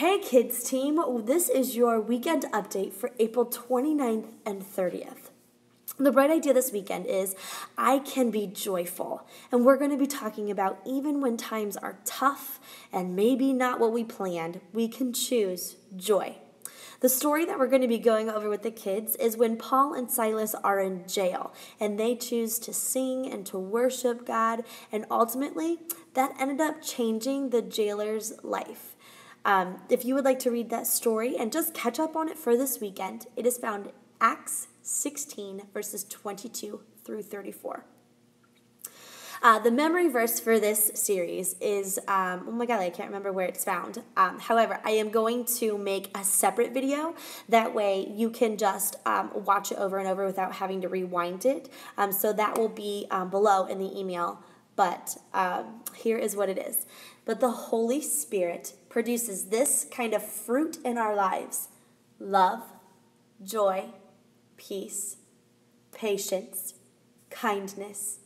Hey kids team, this is your weekend update for April 29th and 30th. The bright idea this weekend is I can be joyful, and we're going to be talking about even when times are tough and maybe not what we planned, we can choose joy. The story that we're going to be going over with the kids is when Paul and Silas are in jail and they choose to sing and to worship God, and ultimately that ended up changing the jailer's life. If you would like to read that story and just catch up on it for this weekend, it is found in Acts 16, verses 22 through 34. The memory verse for this series is, oh my God, I can't remember where it's found. However, I am going to make a separate video. That way you can just watch it over and over without having to rewind it. So that will be below in the email. But here is what it is. But the Holy Spirit produces this kind of fruit in our lives: love, joy, peace, patience, kindness,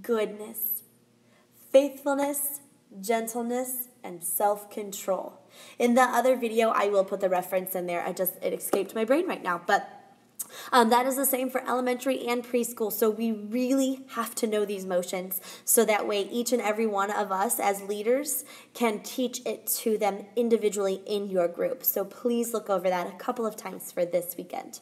goodness, faithfulness, gentleness, and self-control. In the other video, I will put the reference in there. It escaped my brain right now, but that is the same for elementary and preschool. So we really have to know these motions so that way each and every one of us as leaders can teach it to them individually in your group. So please look over that a couple of times for this weekend.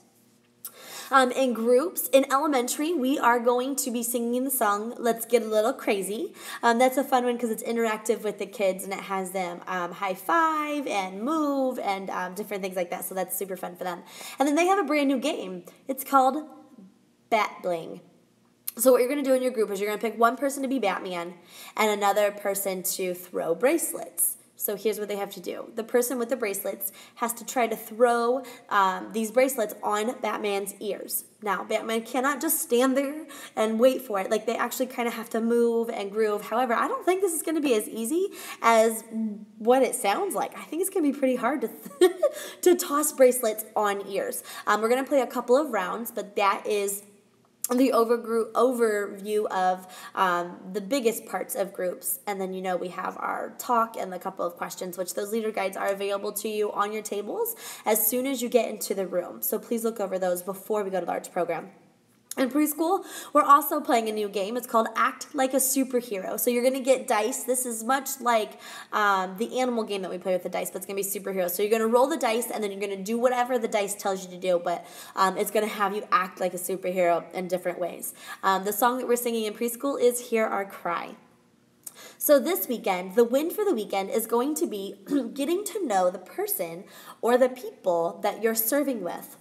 In groups, in elementary, we are going to be singing the song, Let's Get a Little Crazy. That's a fun one because it's interactive with the kids and it has them high five and move and different things like that. So that's super fun for them. And then they have a brand new game. It's called Bat Bling. So what you're going to do in your group is you're going to pick one person to be Batman and another person to throw bracelets. So here's what they have to do. The person with the bracelets has to try to throw these bracelets on Batman's ears. Now, Batman cannot just stand there and wait for it. Like, they actually kind of have to move and groove. However, I don't think this is going to be as easy as what it sounds like. I think it's going to be pretty hard to, to toss bracelets on ears. We're going to play a couple of rounds, but that is the overview of the biggest parts of groups. And then, we have our talk and a couple of questions, which those leader guides are available to you on your tables as soon as you get into the room. So please look over those before we go to the arts program. In preschool, we're also playing a new game. It's called Act Like a Superhero. So you're going to get dice. This is much like the animal game that we play with the dice, but it's going to be superheroes. So you're going to roll the dice, and then you're going to do whatever the dice tells you to do, but it's going to have you act like a superhero in different ways. The song that we're singing in preschool is Hear Our Cry. So this weekend, the win for the weekend is going to be getting to know the person or the people that you're serving with.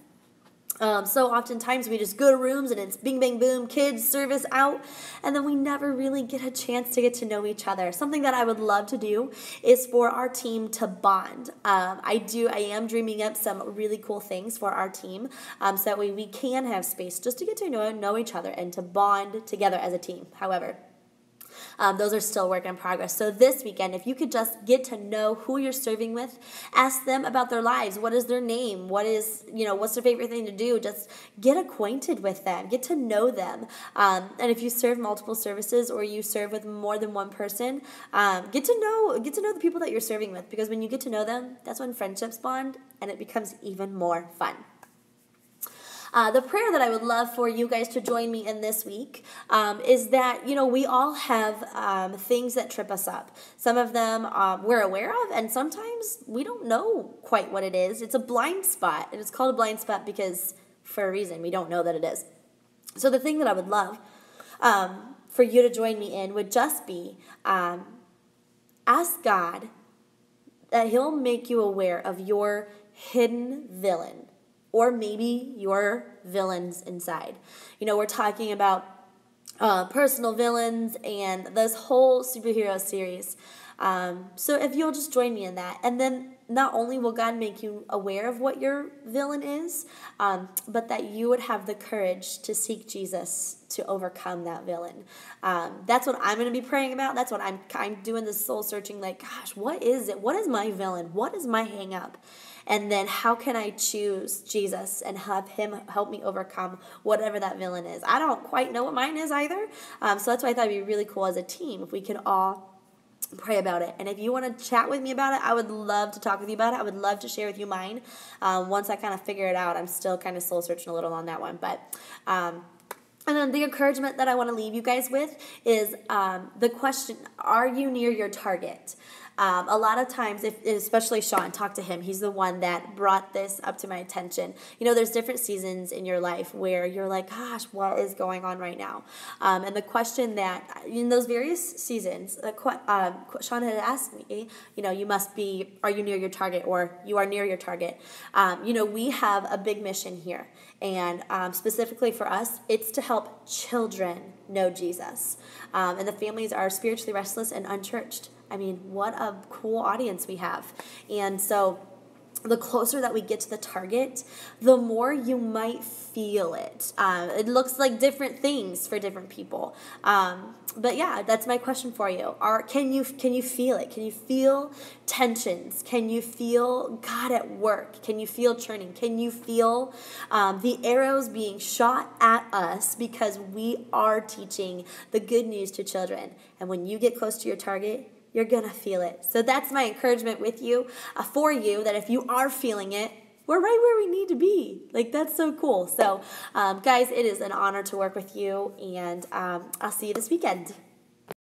So oftentimes we just go to rooms and it's bing, bang, boom, kids, service, out, and then we never really get a chance to get to know each other. Something that I would love to do is for our team to bond. I am dreaming up some really cool things for our team so that way we can have space just to get to know each other and to bond together as a team. However, those are still work in progress. So this weekend, if you could just get to know who you're serving with, ask them about their lives. What is their name? What's their favorite thing to do? Just get acquainted with them. Get to know them. And if you serve multiple services or you serve with more than one person, get to know the people that you're serving with, because when you get to know them, that's when friendships bond and it becomes even more fun. The prayer that I would love for you guys to join me in this week is that, we all have things that trip us up. Some of them we're aware of, and sometimes we don't know quite what it is. It's a blind spot, and it's called a blind spot because, for a reason, we don't know that it is. So the thing that I would love for you to join me in would just be ask God that He'll make you aware of your hidden villain, or maybe your villains inside. We're talking about personal villains and this whole superhero series. So if you'll just join me in that, and then not only will God make you aware of what your villain is, but that you would have the courage to seek Jesus to overcome that villain. That's what I'm going to be praying about. That's what I'm doing this soul searching, like, gosh, what is it? What is my villain? What is my hang up? And then how can I choose Jesus and have Him help me overcome whatever that villain is? I don't quite know what mine is either. So that's why I thought it'd be really cool as a team if we could all pray about it. And if you want to chat with me about it, I would love to talk with you about it. I would love to share with you mine. Once I kind of figure it out, I'm still kind of soul searching a little on that one. But and then the encouragement that I want to leave you guys with is the question, are you near your target? A lot of times, especially Sean, talk to him. He's the one that brought this up to my attention. There's different seasons in your life where you're like, gosh, what is going on right now? And the question that, in those various seasons, Sean had asked me, are you near your target, or you are near your target? We have a big mission here. And specifically for us, it's to help children know Jesus. And the families are spiritually restless and unchurched. I mean, what a cool audience we have. And so the closer that we get to the target, the more you might feel it. It looks like different things for different people. But yeah, that's my question for you. Can you feel it? Can you feel tensions? Can you feel God at work? Can you feel churning? Can you feel the arrows being shot at us because we are teaching the good news to children? And when you get close to your target, you're going to feel it. So that's my encouragement with you, for you, that if you are feeling it, we're right where we need to be. Like, that's so cool. So, guys, it is an honor to work with you, and I'll see you this weekend.